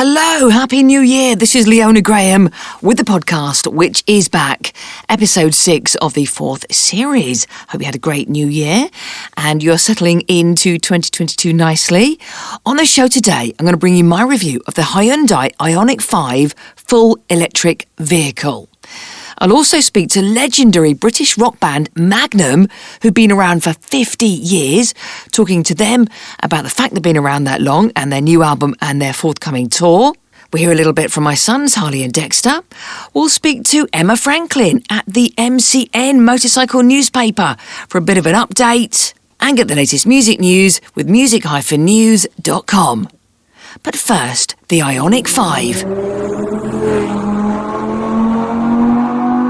Hello, Happy New Year. This is Leona Graham with the podcast, which is back. Episode 6 of the 4th series. Hope you had a great new year and you're settling into 2022 nicely. On the show today, I'm going to bring you my review of the Hyundai IONIQ 5 full electric vehicle. I'll also speak to legendary British rock band Magnum, who've been around for 50 years, talking to them about the fact they've been around that long and their new album and their forthcoming tour. We'll hear a little bit from my sons, Harley and Dexter. We'll speak to Emma Franklin at the MCN Motorcycle Newspaper for a bit of an update and get the latest music news with music-news.com. But first, the IONIQ 5.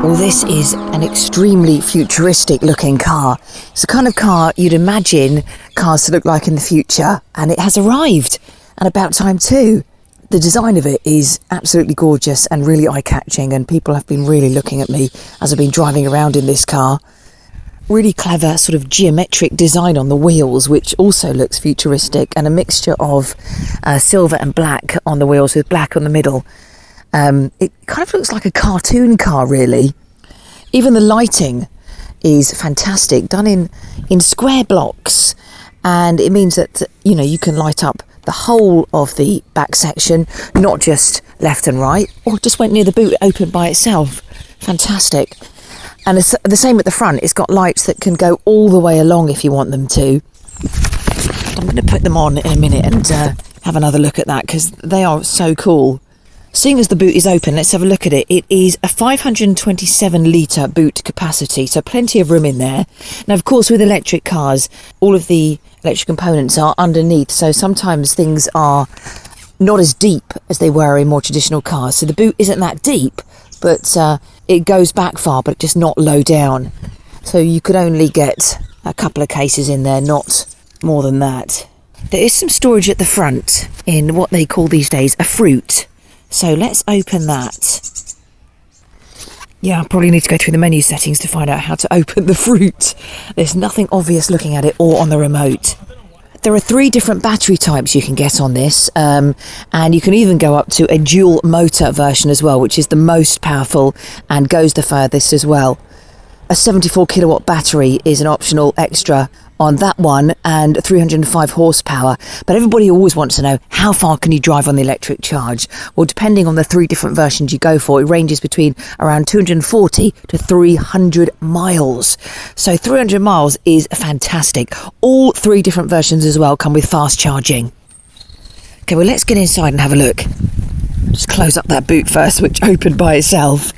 Well, this is an extremely futuristic looking car. It's the kind of car you'd imagine cars to look like in the future, and it has arrived, and about time too. The design of it is absolutely gorgeous and really eye-catching, and people have been really looking at me as I've been driving around in this car. Really clever sort of geometric design on the wheels, which also looks futuristic, and a mixture of silver and black on the wheels with black on the middle. It kind of looks like a cartoon car, really. Even the lighting is fantastic, done in square blocks, and it means that, you know, you can light up the whole of the back section, not just left and right, or just went near the boot, open by itself. Fantastic. And it's the same at the front. It's got lights that can go all the way along if you want them to. I'm going to put them on in a minute and have another look at that, because they are so cool. Seeing as the boot is open, let's have a look at it. It is a 527 litre boot capacity, so plenty of room in there. Now, of course, with electric cars, all of the electric components are underneath, so sometimes things are not as deep as they were in more traditional cars. So the boot isn't that deep, but it goes back far, but just not low down. So you could only get a couple of cases in there, not more than that. There is some storage at the front in what they call these days a fruit. So let's open that. Yeah, I probably need to go through the menu settings to find out how to open the fruit. There's nothing obvious looking at it or on the remote. There are 3 different battery types you can get on this, and you can even go up to a dual motor version as well, which is the most powerful and goes the furthest as well. A 74 kilowatt battery is an optional extra on that one, and 305 horsepower. But everybody always wants to know, how far can you drive on the electric charge? Well, depending on the 3 different versions you go for, it ranges between around 240 to 300 miles. So 300 miles is fantastic. All 3 different versions as well come with fast charging. Okay, well, let's get inside and have a look. Just close up that boot first, which opened by itself.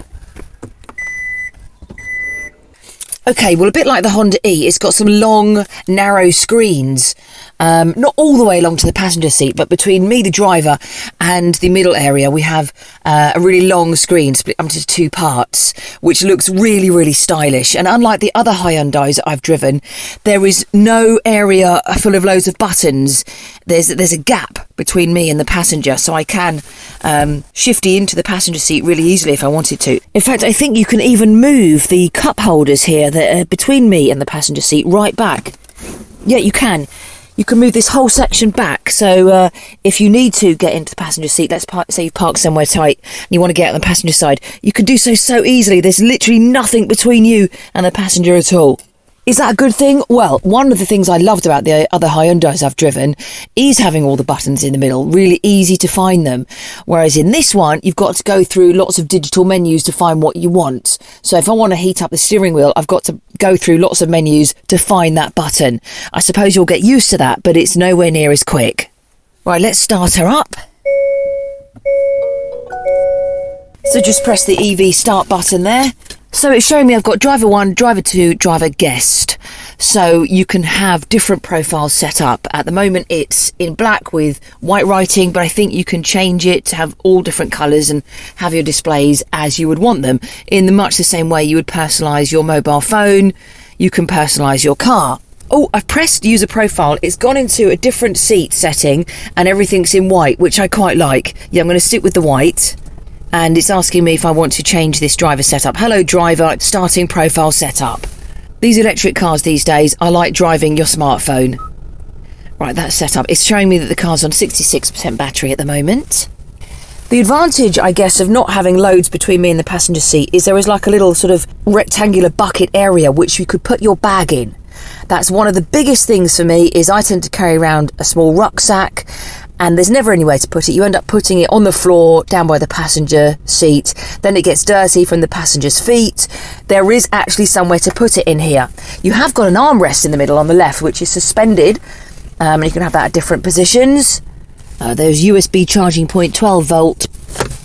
Okay, well, a bit like the Honda E, it's got some long, narrow screens. Not all the way along to the passenger seat, but between me, the driver, and the middle area, we have a really long screen split up into 2 parts, which looks really, really stylish. And unlike the other Hyundais that I've driven, there is no area full of loads of buttons. There's a gap between me and the passenger, so I can shifty into the passenger seat really easily if I wanted to. In fact, I think you can even move the cup holders here that are between me and the passenger seat right back. Yeah, you can. You can move this whole section back, so if you need to get into the passenger seat, let's say you've parked somewhere tight and you want to get on the passenger side, you can do so easily. There's literally nothing between you and the passenger at all. Is that a good thing? Well, one of the things I loved about the other Hyundais I've driven is having all the buttons in the middle, really easy to find them. Whereas in this one, you've got to go through lots of digital menus to find what you want. So if I want to heat up the steering wheel, I've got to go through lots of menus to find that button. I suppose you'll get used to that, but it's nowhere near as quick. Right, let's start her up. So just press the EV start button there. So it's showing me I've got driver 1, driver 2, driver guest. So you can have different profiles set up. At the moment it's in black with white writing, but I think you can change it to have all different colours and have your displays as you would want them. In much the same way you would personalise your mobile phone, you can personalise your car. Oh, I've pressed user profile. It's gone into a different seat setting and everything's in white, which I quite like. Yeah, I'm going to stick with the white. And it's asking me if I want to change this driver setup. Hello driver, starting profile setup. These electric cars these days are like driving your smartphone. Right, that's set up. It's showing me that the car's on 66% battery at the moment. The advantage, I guess, of not having loads between me and the passenger seat is there is like a little sort of rectangular bucket area which you could put your bag in. That's one of the biggest things for me, is I tend to carry around a small rucksack and there's never any way to put it. You end up putting it on the floor down by the passenger seat, then it gets dirty from the passenger's feet. There is actually somewhere to put it in here. You have got an armrest in the middle on the left which is suspended, and you can have that at different positions. There's USB charging point, 12 volt,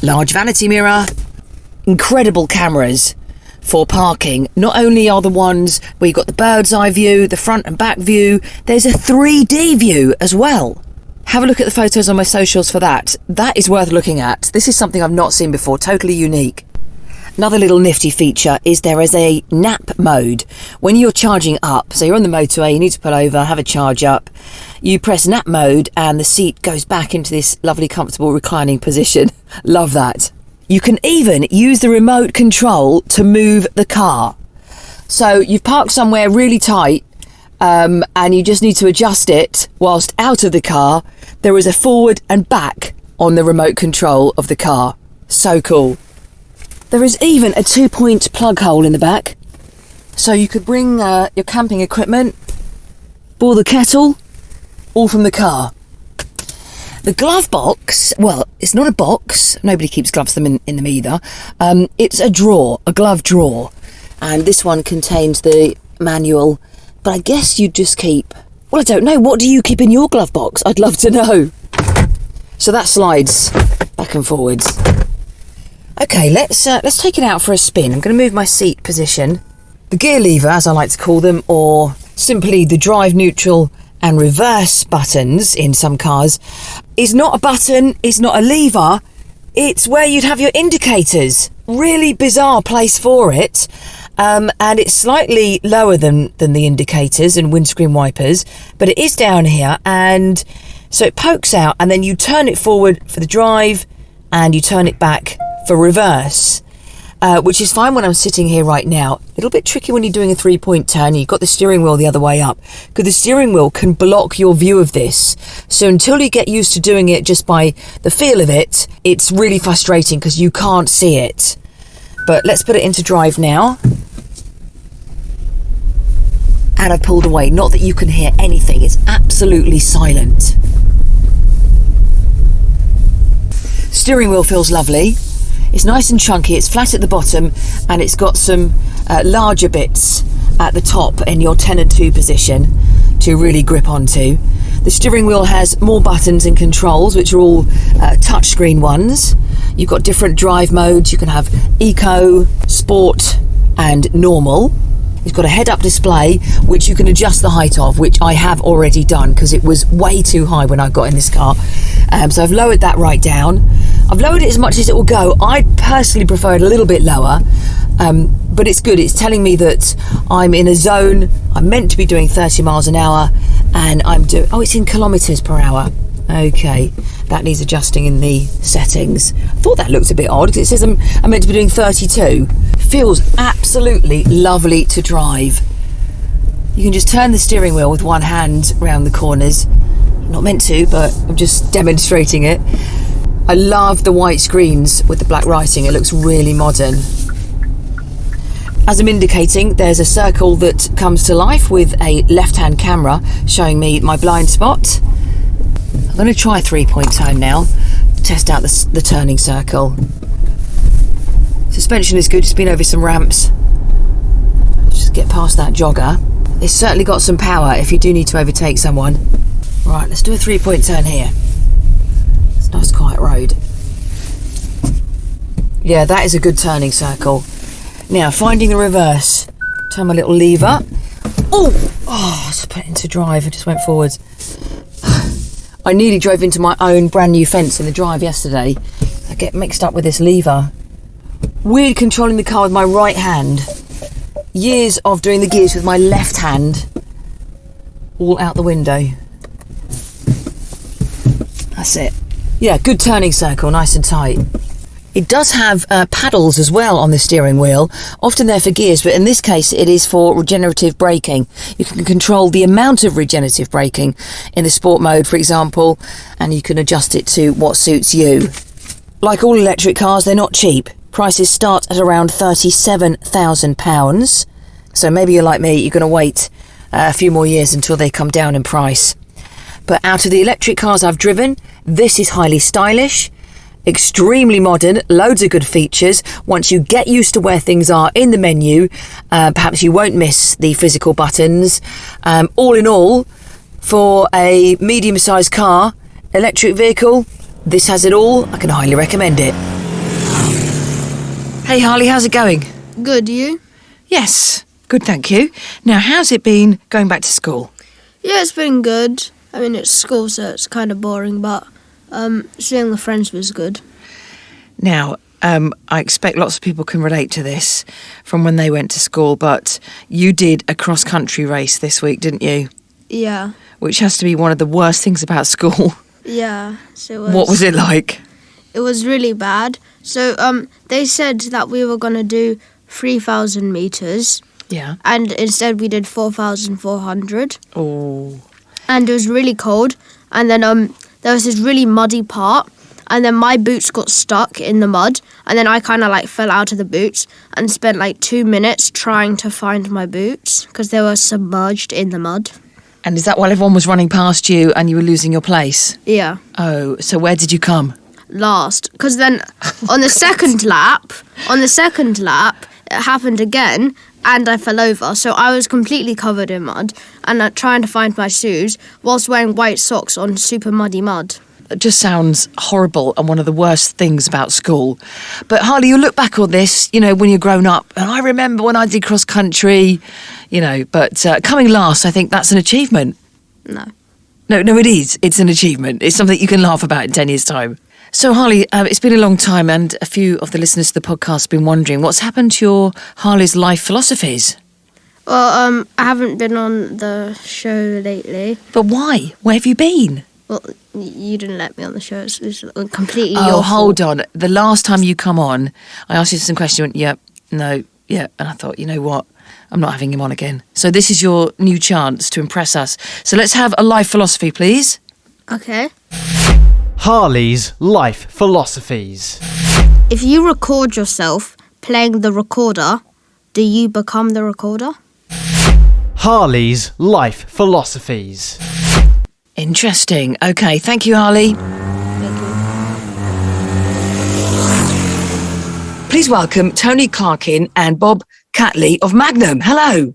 large vanity mirror, incredible cameras for parking. Not only are the ones where you've got the bird's eye view, the front and back view, there's a 3D view as well. Have a look at the photos on my socials for that. That is worth looking at. This is something I've not seen before, totally unique. Another little nifty feature is there is a nap mode. When you're charging up, so you're on the motorway, you need to pull over, have a charge up, you press nap mode and the seat goes back into this lovely comfortable reclining position. Love that. You can even use the remote control to move the car. So you've parked somewhere really tight, and you just need to adjust it whilst out of the car. There is a forward and back on the remote control of the car. So cool. There is even a 2-point plug hole in the back. So you could bring your camping equipment, boil the kettle, all from the car. The glove box, well, it's not a box. Nobody keeps gloves in them either. It's a drawer, a glove drawer. And this one contains the manual. But I guess you'd just keep... Well, I don't know. What do you keep in your glove box? I'd love to know. So that slides back and forwards. Okay, let's take it out for a spin. I'm going to move my seat position. The gear lever, as I like to call them, or simply the drive, neutral and reverse buttons in some cars, is not a button, it's not a lever, it's where you'd have your indicators. Really bizarre place for it. And it's slightly lower than the indicators and windscreen wipers, but it is down here, and so it pokes out, and then you turn it forward for the drive and you turn it back for reverse, which is fine when I'm sitting here right now. A little bit tricky when you're doing a 3-point turn. You've got the steering wheel the other way up, because the steering wheel can block your view of this. So until you get used to doing it just by the feel of it, it's really frustrating because you can't see it. But let's put it into drive now. And I've pulled away. Not that you can hear anything. It's absolutely silent. Steering wheel feels lovely. It's nice and chunky. It's flat at the bottom, and it's got some larger bits at the top in your 10 and 2 position to really grip onto. The steering wheel has more buttons and controls, which are all touchscreen ones. You've got different drive modes. You can have eco, sport and normal. It's got a head-up display which you can adjust the height of, which I have already done because it was way too high when I got in this car. So I've lowered that right down. I've lowered it as much as it will go. I personally prefer it a little bit lower, but it's good. It's telling me that I'm in a zone. I'm meant to be doing 30 miles an hour, and I'm doing... Oh, it's in kilometres per hour. Okay, that needs adjusting in the settings. I thought that looked a bit odd because it says I'm meant to be doing 32. Feels absolutely lovely to drive. You can just turn the steering wheel with one hand around the corners. Not meant to, but I'm just demonstrating it. I love the white screens with the black writing. It looks really modern. As I'm indicating, there's a circle that comes to life with a left-hand camera showing me my blind spot. I'm going to try a 3-point turn now. Test out the turning circle. Suspension is good. Just been over some ramps. Just get past that jogger. It's certainly got some power if you do need to overtake someone. Right, let's do a 3-point turn here. It's a nice quiet road. Yeah, that is a good turning circle. Now, finding the reverse. Turn my little lever. Oh, just put it into drive. I just went forwards. I nearly drove into my own brand new fence in the drive yesterday. I get mixed up with this lever. Weird controlling the car with my right hand. Years of doing the gears with my left hand. All out the window. That's it. Yeah, good turning circle, nice and tight. It does have paddles as well on the steering wheel. Often they're for gears, but in this case it is for regenerative braking. You can control the amount of regenerative braking in the sport mode, for example, and you can adjust it to what suits you. Like all electric cars, they're not cheap. Prices start at around £37,000. So maybe you're like me, you're going to wait a few more years until they come down in price. But out of the electric cars I've driven, this is highly stylish, extremely modern, loads of good features. Once you get used to where things are in the menu, perhaps you won't miss the physical buttons. All in all, for a medium-sized car, electric vehicle, this has it all. I can highly recommend it. Hey Harley, how's it going? Good, you? Yes, good, thank you. Now, how's it been going back to school? Yeah, it's been good. I mean, it's school, so it's kind of boring, but seeing the friends was good. Now, I expect lots of people can relate to this from when they went to school, but you did a cross-country race this week, didn't you? Yeah. Which has to be one of the worst things about school. Yeah, so it was. What was it like? It was really bad. So they said that we were going to do 3,000 metres. Yeah. And instead we did 4,400. Oh. And it was really cold. And then there was this really muddy part. And then my boots got stuck in the mud. And then I kind of fell out of the boots and spent 2 minutes trying to find my boots because they were submerged in the mud. And is that while everyone was running past you and you were losing your place? Yeah. Oh, so where did you come? Last. Because then on the second lap, it happened again and I fell over. So I was completely covered in mud and trying to find my shoes whilst wearing white socks on super muddy mud. It just sounds horrible and one of the worst things about school. But Harley, you look back on this, when you're grown up, and I remember when I did cross country, but coming last, I think that's an achievement. No, it is. It's an achievement. It's something you can laugh about in 10 years' time. So, Harley, it's been a long time and a few of the listeners to the podcast have been wondering what's happened to your Harley's life philosophies? Well, I haven't been on the show lately. But why? Where have you been? Well, you didn't let me on the show. It's completely your fault. Hold fault. on. The last time you come on, I asked you some questions. You went, yep, no, yeah. And I thought, you know what? I'm not having him on again. So this is your new chance to impress us. So let's have a life philosophy, please. Okay. Harley's life philosophies. If you record yourself playing the recorder, do you become the recorder? Harley's life philosophies. Interesting. Okay, thank you, Harley. Thank you. Please welcome Tony Clarkin and Bob Catley of Magnum. Hello.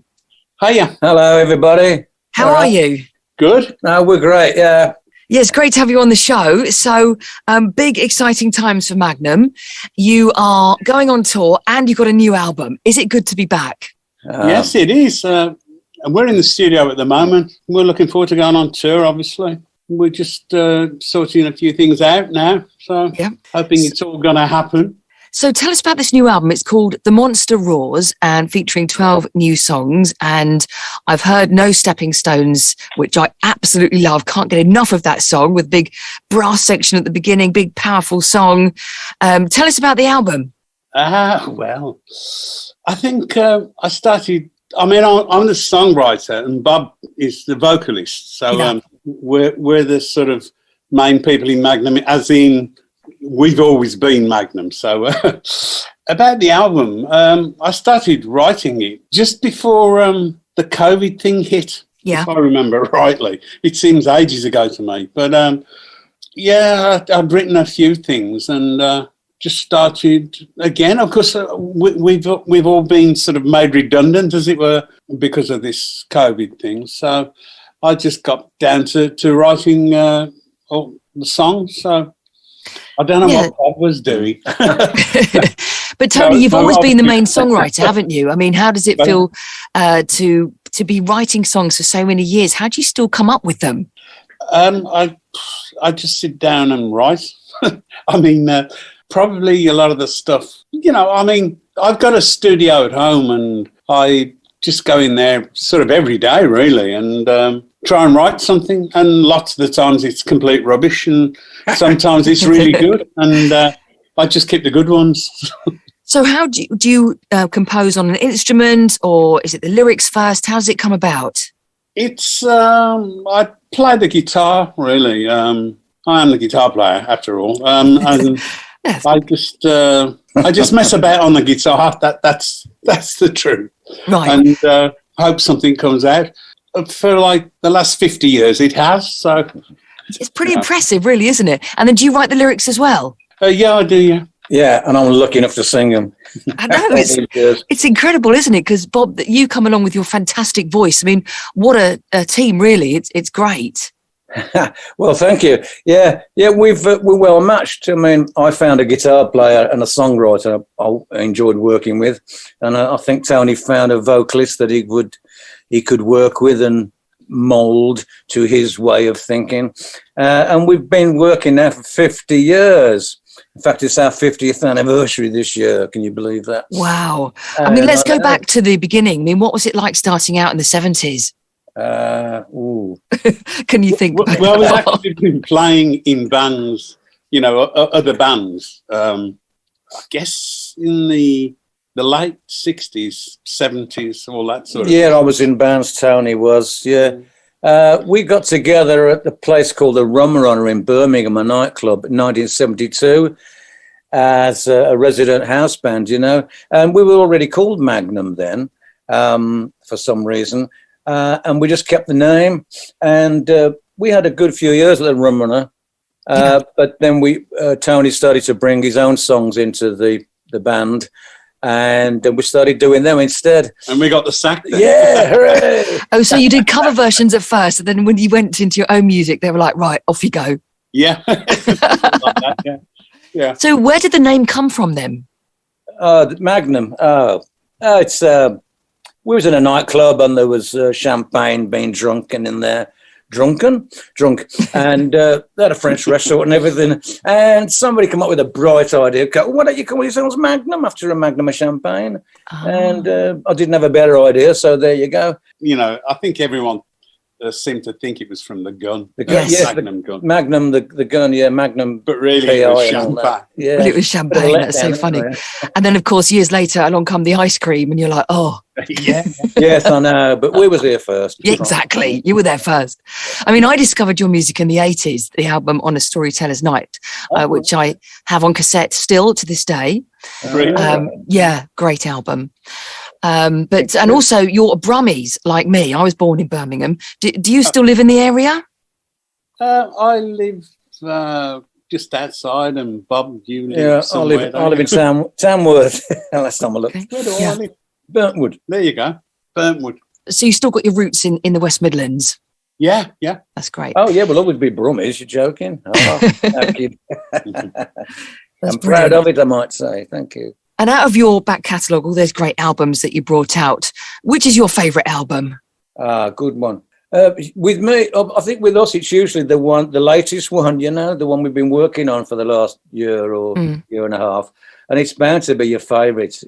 Hiya. Hello, everybody. How are you? Good. No, we're great, yeah. Yeah, it's great to have you on the show. So, big, exciting times for Magnum. You are going on tour and you've got a new album. Is it good to be back? Yes, it is. We're in the studio at the moment. We're looking forward to going on tour, obviously. We're just sorting a few things out now. So, hoping it's all going to happen. So tell us about this new album. It's called The Monster Roars and featuring 12 new songs. And I've heard No Stepping Stones, which I absolutely love. Can't get enough of that song with big brass section at the beginning, big powerful song. Tell us about the album. Well, I think I started, I'm the songwriter and Bob is the vocalist. So we're the sort of main people in Magnum, as in, we've always been Magnum. So about the album, I started writing it just before the COVID thing hit, if I remember rightly. It seems ages ago to me. But, I'd written a few things and just started again. Of course, we've all been sort of made redundant, as it were, because of this COVID thing. So I just got down to writing all the songs. So I don't know what Bob was doing. But Tony, you've always been the main songwriter, haven't you? I mean, how does it feel to be writing songs for so many years? How do you still come up with them? I just sit down and write. I mean, probably a lot of the stuff, I've got a studio at home and I just go in there sort of every day, really, and try and write something. And lots of the times it's complete rubbish and sometimes it's really good. And I just keep the good ones. So how do you compose on an instrument, or is it the lyrics first? How does it come about? It's, I play the guitar, really. I am the guitar player, after all. And Yes. I just mess about on the guitar. That's the truth. Right. And hope something comes out. For like the last 50 years, it has. So It's pretty impressive, really, isn't it? And then do you write the lyrics as well? yeah, I do. Yeah. Yeah, and I'm lucky enough to sing them. I know, it's incredible, isn't it? Because, Bob, that you come along with your fantastic voice. I mean, what a team, really. It's great. Well, thank you. Yeah, we're well matched. I mean, I found a guitar player and a songwriter I enjoyed working with, and I think Tony found a vocalist that he could work with and mould to his way of thinking. And we've been working now for 50 years. In fact, it's our 50th anniversary this year. Can you believe that? Wow. I mean, let's go back to the beginning. I mean, what was it like starting out in the 70s? Can you think? Well, we've actually been playing in bands, other bands. I guess in the late 60s, 70s, all that sort of Yeah, thing. I was in bands, Tony was, yeah. We got together at a place called the Rum Runner in Birmingham, a nightclub, in 1972, as a resident house band, and we were already called Magnum then, for some reason, and we just kept the name, and we had a good few years at the Rum Runner, but then Tony started to bring his own songs into the band, and we started doing them instead. And we got the sack then. Yeah, hooray! Oh, so you did cover versions at first, and then when you went into your own music, they were like, right, off you go. Yeah. Like that, yeah. So where did the name come from then? Magnum. It's we was in a nightclub and there was champagne being drunken in there. Drunk, and they had a French restaurant and everything. And somebody come up with a bright idea. Why don't you call yourselves Magnum after a Magnum of champagne? Oh. And I didn't have a better idea, so there you go. I think everyone seemed to think it was from the gun. The gun, Yes. yes, Magnum gun. Magnum, the gun, yeah, Magnum. But really, it was PI and all that. champagne. Yeah, Well, it was champagne. That's so letdown, funny. isn't it? And then, of course, years later, along come the ice cream, and you're like, oh, Yeah. Yes, I know, but we was here first. yeah, exactly. You were there first. I mean, I discovered your music in the 80s, the album On a Storyteller's Night, which I have on cassette still to this day. Brilliant. Yeah, great album. And also you're a Brummies like me. I was born in Birmingham. Do you still live in the area? I live just outside, and Bob, you live Yeah, I somewhere. live in Tamworth. Let's have a look. Okay. Where do I Yeah. live? Burntwood. There you go. Burntwood. So you still got your roots in the West Midlands. Yeah, yeah. That's great. Oh, yeah, we'll always be Brummies. You're joking. Oh, thank you. That's I'm proud brilliant. of it, I might say. Thank you. And out of your back catalogue, all those great albums that you brought out, which is your favourite album? Good one. With me, I think with us, it's usually the latest one, the one we've been working on for the last year or year and a half. And it's bound to be your favourite,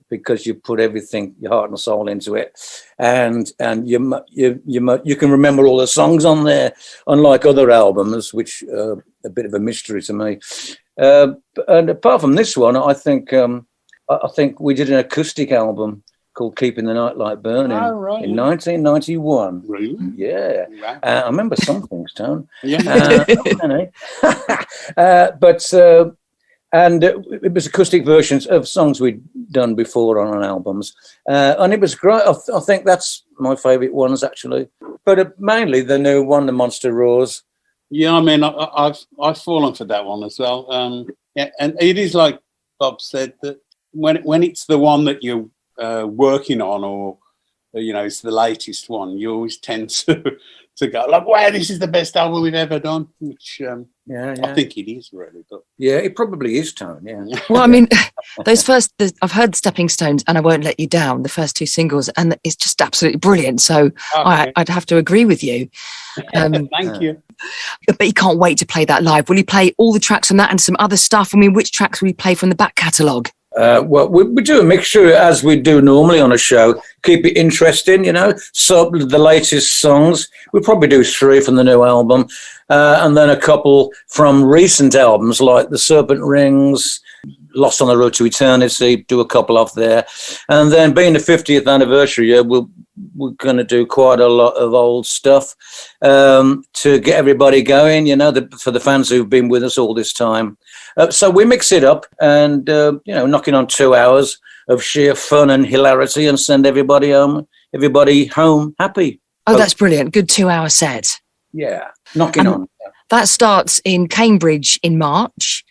because you put everything, your heart and soul into it. And you can remember all the songs on there, unlike other albums, which are a bit of a mystery to me. And apart from this one, I think we did an acoustic album called Keeping the Nightlight Burning in 1991. Really? Yeah. Wow. I remember some things, Tone. Yeah. And it was acoustic versions of songs we'd done before on albums. And it was great. I think that's my favourite ones, actually. But mainly the new one, The Monster Roars. Yeah, I mean, I've fallen for that one as well. Yeah, and it is like Bob said, that when it's the one that you're working on, or it's the latest one, you always tend to go like, wow, this is the best album we've ever done, which I think it is really. But yeah, it probably is, Tone. Yeah. Well, I mean, I've heard Stepping Stones and I Won't Let You Down, the first two singles, and it's just absolutely brilliant. So I'd have to agree with you. Thank you. But you can't wait to play that live. Will you play all the tracks from that and some other stuff? I mean, which tracks will you play from the back catalogue? Well, we do a mixture as we do normally on a show. Keep it interesting, So the latest songs, we'll probably do 3 from the new album, and then a couple from recent albums like The Serpent Rings, Lost on the Road to Eternity, do a couple off there. And then being the 50th anniversary year, we're going to do quite a lot of old stuff to get everybody going, for the fans who've been with us all this time. So we mix it up and, knocking on 2 hours of sheer fun and hilarity and send everybody home happy. Oh, that's brilliant. Good 2-hour set. Yeah, knocking on. That starts in Cambridge in March.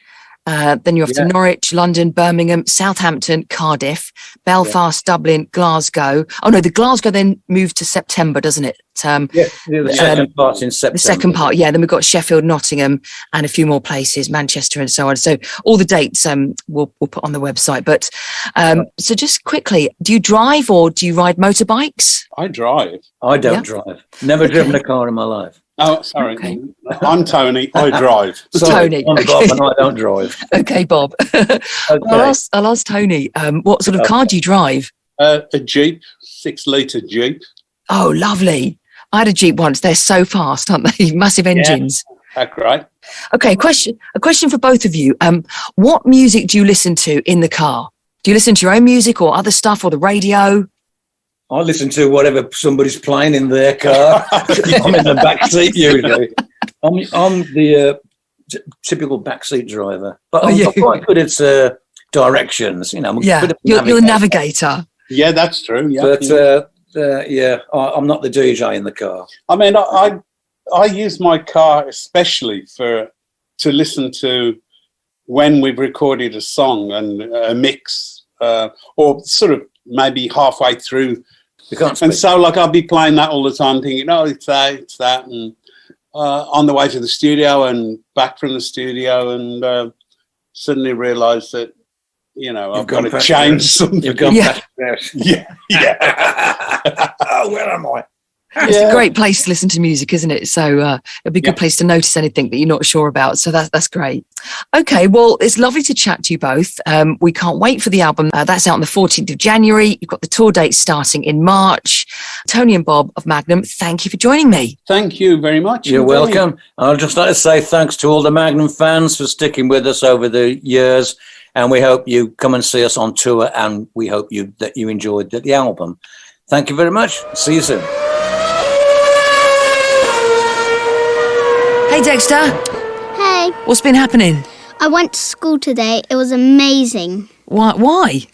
Then you're off to Norwich, London, Birmingham, Southampton, Cardiff, Belfast, Dublin, Glasgow. Oh, no, the Glasgow then moved to September, doesn't it? The second part's in September. The second part, yeah. Then we've got Sheffield, Nottingham, and a few more places, Manchester and so on. So all the dates we'll put on the website. But so just quickly, do you drive or do you ride motorbikes? I drive. I don't drive. Never driven a car in my life. Oh, sorry. Okay. I'm Tony. I drive. Tony. I'm Bob and I don't drive. Okay, Bob. Okay. I'll ask Tony, what sort of car do you drive? A Jeep, 6-litre Jeep. Oh, lovely. I had a Jeep once. They're so fast, aren't they? Massive engines. Yeah, great. Okay, a question for both of you. What music do you listen to in the car? Do you listen to your own music or other stuff or the radio? I listen to whatever somebody's playing in their car. I'm in the back seat usually. I'm the typical backseat driver, but I'm quite good at directions. I'm good at you're the navigator. Yeah, that's true. Yeah, but I'm not the DJ in the car. I mean, I use my car especially to listen to when we've recorded a song and a mix, or sort of maybe halfway through. And so, like, I'll be playing that all the time, thinking, "Oh, it's that," and on the way to the studio and back from the studio, and suddenly realise that, I've got to change something. You've gone past this. Yeah. Where am I? It's a great place to listen to music, isn't it? So it'd be a good place to notice anything that you're not sure about. So that's great. Okay, well, it's lovely to chat to you both. We can't wait for the album. That's out on the 14th of January. You've got the tour date starting in March. Tony and Bob of Magnum, thank you for joining me. Thank you very much. You're welcome. I'd just like to say thanks to all the Magnum fans for sticking with us over the years. And we hope you come and see us on tour, and we hope that you enjoyed the album. Thank you very much. See you soon. Hey, Dexter. Hey. What's been happening? I went to school today. It was amazing. Why?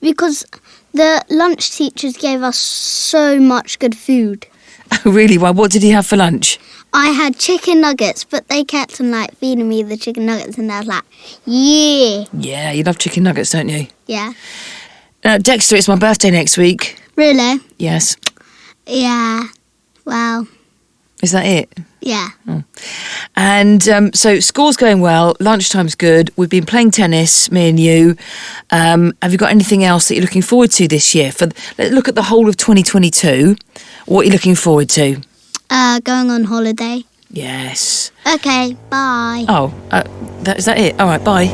Because the lunch teachers gave us so much good food. Oh, really? Why? What did you have for lunch? I had chicken nuggets, but they kept on feeding me the chicken nuggets, and I was like, yeah. Yeah, you love chicken nuggets, don't you? Yeah. Dexter, it's my birthday next week. Really? Yes. Yeah. Well. Is that it? Yeah. Oh. And so school's going well, lunchtime's good, we've been playing tennis, me and you. Have you got anything else that you're looking forward to this year? Let's look at the whole of 2022. What are you looking forward to? Going on holiday. Yes. Okay, bye. Oh, is that it? All right, bye.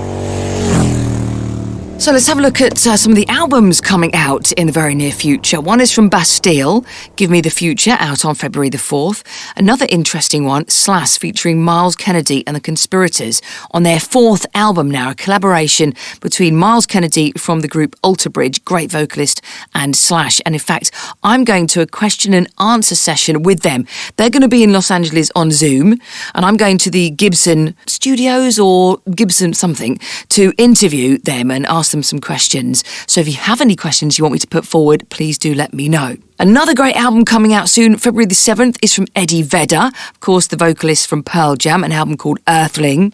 So let's have a look at some of the albums coming out in the very near future. One is from Bastille, Give Me the Future, out on February the 4th. Another interesting one, Slash, featuring Miles Kennedy and the Conspirators on their 4th album now, a collaboration between Miles Kennedy from the group Alter Bridge, great vocalist, and Slash. And in fact, I'm going to a question and answer session with them. They're going to be in Los Angeles on Zoom, and I'm going to the Gibson Studios or Gibson something to interview them and ask them some questions. So if you have any questions you want me to put forward, please do let me know. Another great album coming out soon, February the 7th, is from Eddie Vedder, of course the vocalist from Pearl Jam, an album called Earthling.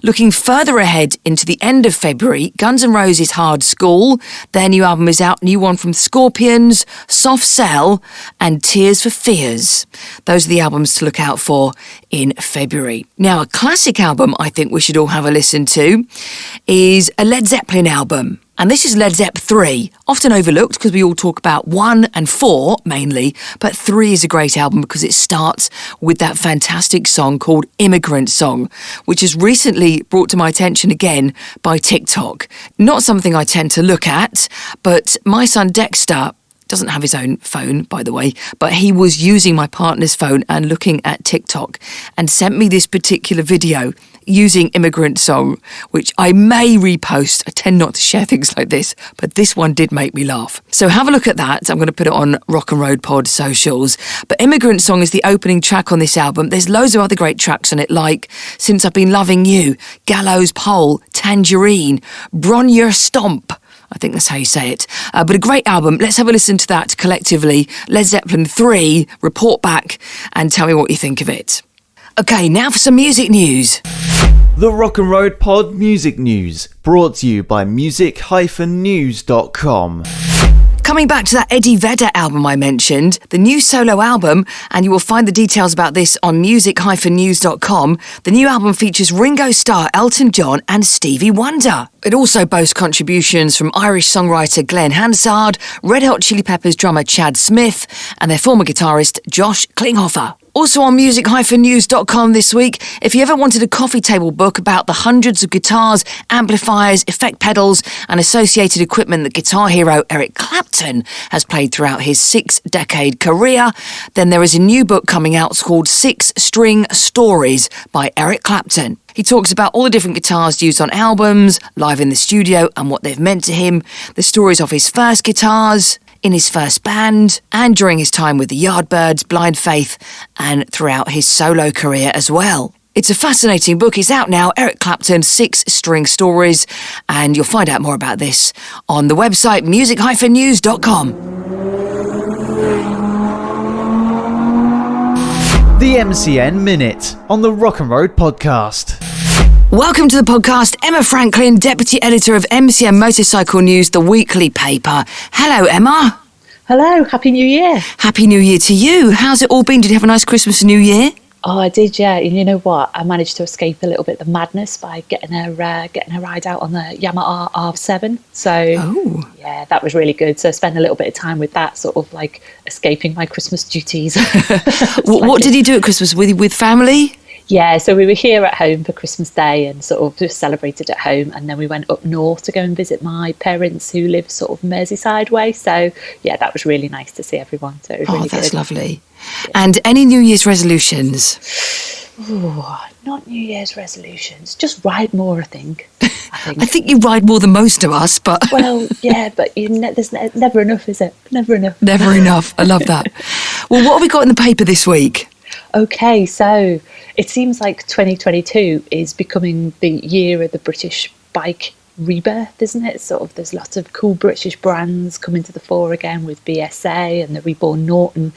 Looking further ahead into the end of February, Guns N' Roses' Hard School. Their new album is out, new one from Scorpions, Soft Cell, and Tears for Fears. Those are the albums to look out for in February. Now, a classic album I think we should all have a listen to is a Led Zeppelin album. And this is Led Zepp 3, often overlooked because we all talk about 1 and 4 mainly, but 3 is a great album because it starts with that fantastic song called Immigrant Song, which is recently brought to my attention again by TikTok. Not something I tend to look at, but my son Dexter doesn't have his own phone, by the way, but he was using my partner's phone and looking at TikTok and sent me this particular video. using Immigrant Song, which I may repost. I tend not to share things like this, but this one did make me laugh. So have a look at that. I'm going to put it on Rock and Road Pod socials. But Immigrant Song is the opening track on this album. There's loads of other great tracks on it, like Since I've Been Loving You, Gallows Pole, Tangerine, Bronyer Stomp. I think that's how you say it. But a great album. Let's have a listen to that collectively. Led Zeppelin 3, report back and tell me what you think of it. Okay, now for some music news. The Rock and Road Pod Music News, brought to you by music-news.com. Coming back to that Eddie Vedder album I mentioned, the new solo album, and you will find the details about this on music-news.com, the new album features Ringo Starr, Elton John and Stevie Wonder. It also boasts contributions from Irish songwriter Glenn Hansard, Red Hot Chili Peppers drummer Chad Smith and their former guitarist Josh Klinghoffer. Also on music-news.com this week, if you ever wanted a coffee table book about the hundreds of guitars, amplifiers, effect pedals and associated equipment that guitar hero Eric Clapton has played throughout his 6-decade career, then there is a new book coming out called 6 String Stories by Eric Clapton. He talks about all the different guitars used on albums, live in the studio and what they've meant to him, the stories of his first guitars, in his first band, and during his time with the Yardbirds, Blind Faith, and throughout his solo career as well. It's a fascinating book. It's out now, Eric Clapton, 6 String Stories, and you'll find out more about this on the website music-news.com. The MCN Minute on the Rock and Road Podcast. Welcome to the podcast, Emma Franklin, Deputy Editor of MCN Motorcycle News, the weekly paper. Hello, Emma. Hello, Happy New Year. Happy New Year to you. How's it all been? Did you have a nice Christmas and New Year? Oh, I did, yeah. And you know what? I managed to escape a little bit the madness by getting a ride out on the Yamaha R7. So, yeah, that was really good. So I spent a little bit of time with that, sort of like escaping my Christmas duties. What did you do at Christmas? With family? Yeah, so we were here at home for Christmas Day and sort of just celebrated at home, and then we went up north to go and visit my parents who live sort of Merseyside way. So yeah, that was really nice to see everyone. So it was really that's good. Lovely. Yeah. And any New Year's resolutions? Ooh, not New Year's resolutions. Just ride more, I think. I think you ride more than most of us, but... Well, yeah, but there's never enough, is it? Never enough. Never enough. I love that. Well, what have we got in the paper this week? Okay, so it seems like 2022 is becoming the year of the British bike rebirth, isn't it? Sort of, there's lots of cool British brands coming to the fore again with BSA and the Reborn Norton,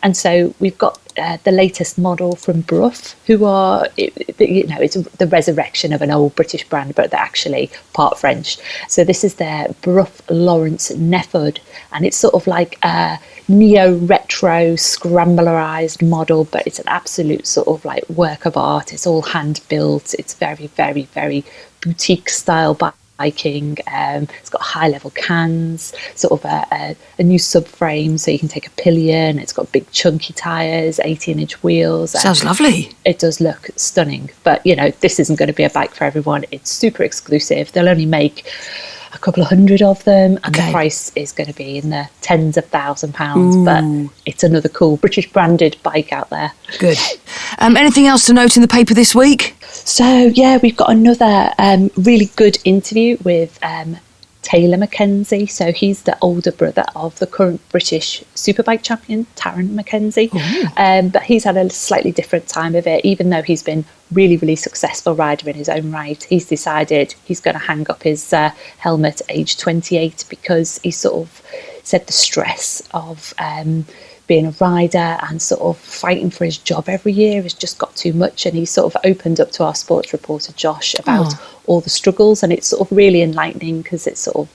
and so we've got the latest model from Brough, who are, it's the resurrection of an old British brand, but they're actually part French. So this is their Brough Lawrence Nefford, and it's sort of like a neo-retro scramblerized model, but it's an absolute sort of like work of art. It's all hand built. It's very, very, very boutique style biking. It's got high level cans, sort of a new subframe so you can take a pillion. It's got big chunky tyres, 18-inch wheels. Sounds lovely. It does look stunning, but this isn't going to be a bike for everyone. It's super exclusive. They'll only make a couple of hundred of them, and the price is going to be in the tens of £1,000s, but it's another cool British branded bike out there. Good. Anything else to note in the paper this week? So yeah, we've got another really good interview with Taylor Mackenzie. So he's the older brother of the current British Superbike champion, Taron Mackenzie. But he's had a slightly different time of it. Even though he's been really, really successful rider in his own right, he's decided he's going to hang up his helmet at age 28 because he sort of said the stress of being a rider and sort of fighting for his job every year has just got too much, and he sort of opened up to our sports reporter Josh about all the struggles, and it's sort of really enlightening because it's sort of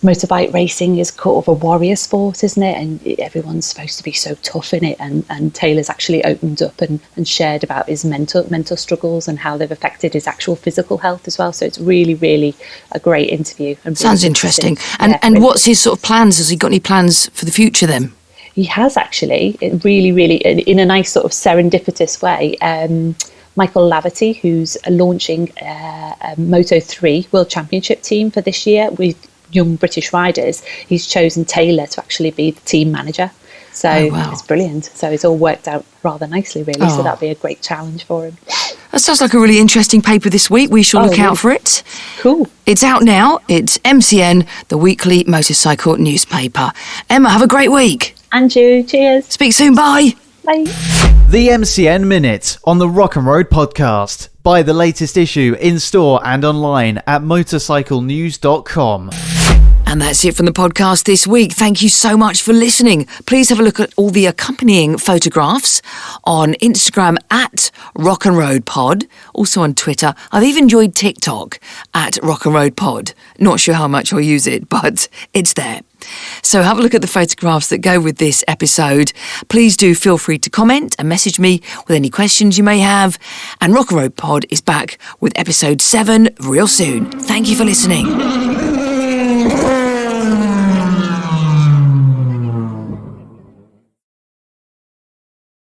motorbike racing is sort of a warrior sport, isn't it? And everyone's supposed to be so tough in it, and Taylor's actually opened up and shared about his mental struggles and how they've affected his actual physical health as well. So it's really, really a great interview. And sounds interesting. And really, what's his sort of plans? Has he got any plans for the future then? He has actually, really, really, in a nice sort of serendipitous way. Michael Laverty, who's launching a Moto3 World Championship team for this year with young British riders, he's chosen Taylor to actually be the team manager. So wow. it's brilliant. So it's all worked out rather nicely, really. So that'd be a great challenge for him. That sounds like a really interesting paper this week. We shall look out for it. Cool. It's out now. It's MCN, the weekly motorcycle newspaper. Emma, have a great week. And you. Cheers. Speak soon. Bye. Bye. The MCN Minute on the Rock and Road Podcast. Buy the latest issue in store and online at motorcyclenews.com. And that's it from the podcast this week. Thank you so much for listening. Please have a look at all the accompanying photographs on Instagram at Rock and Road Pod. Also on Twitter. I've even joined TikTok at Rock and Road Pod. Not sure how much I'll use it, but it's there. So have a look at the photographs that go with this episode. Please do feel free to comment and message me with any questions you may have. And Rock and Road Pod is back with episode 7 real soon. Thank you for listening.